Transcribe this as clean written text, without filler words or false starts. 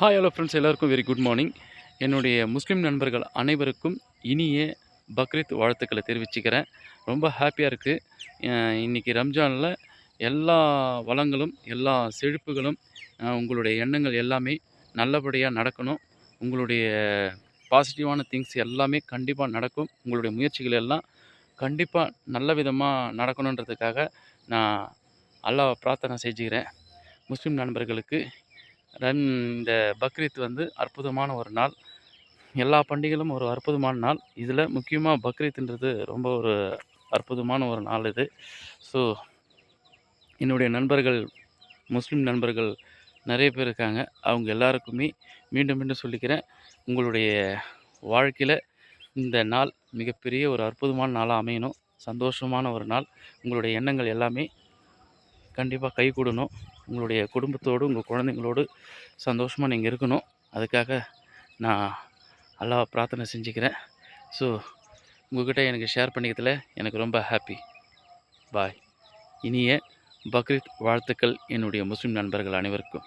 Hi hello friends, எல்லாருக்கும் very good morning. என்னுடைய முஸ்லீம் நண்பர்கள் அனைவருக்கும் இனிய பக்ரீத் வாழ்த்துக்களை தெரிவிச்சுக்கிறேன். ரொம்ப ஹாப்பியாக இருக்குது. இன்றைக்கி ரம்ஜானில் எல்லா வளங்களும் எல்லா செழிப்புகளும் உங்களுடைய எண்ணங்கள் எல்லாமே நல்லபடியாக நடக்கணும். உங்களுடைய பாசிட்டிவான திங்ஸ் எல்லாமே கண்டிப்பாக நடக்கும். உங்களுடைய முயற்சிகள் எல்லாம் கண்டிப்பாக நல்ல விதமாக நடக்கணுன்றதுக்காக நான் அல்லாஹ்வை பிரார்த்தனை செஞ்சுக்கிறேன். முஸ்லீம் நண்பர்களுக்கு இந்த பக்ரீத் வந்து அற்புதமான ஒரு நாள். எல்லா பண்டிகைகளும் ஒரு அற்புதமான நாள். இதில் முக்கியமாக பக்ரீத்ன்றது ரொம்ப ஒரு அற்புதமான ஒரு நாள் இது. ஸோ என்னுடைய நண்பர்கள், முஸ்லீம் நண்பர்கள் நிறைய பேர் இருக்காங்க. அவங்க எல்லாருக்குமே மீண்டும் மீண்டும் சொல்லிக்கிறேன், உங்களுடைய வாழ்க்கையில் இந்த நாள் மிகப்பெரிய ஒரு அற்புதமான நாளாக அமையணும். சந்தோஷமான ஒரு நாள். உங்களுடைய எண்ணங்கள் எல்லாமே கண்டிப்பாக கைகூடணும். உங்களுடைய குடும்பத்தோடு, உங்கள் குழந்தைங்களோடு சந்தோஷமாக நீங்கள் இருக்கணும். அதுக்காக நான் அல்லாஹ்வை பிரார்த்தனை செஞ்சுக்கிறேன். ஸோ உங்கள்கிட்ட எனக்கு ஷேர் பண்ணிக்கிறதுல எனக்கு ரொம்ப ஹாப்பி. பாய். இனிய பக்ரீத் வாழ்த்துக்கள் என்னுடைய முஸ்லீம் நண்பர்கள் அனைவருக்கும்.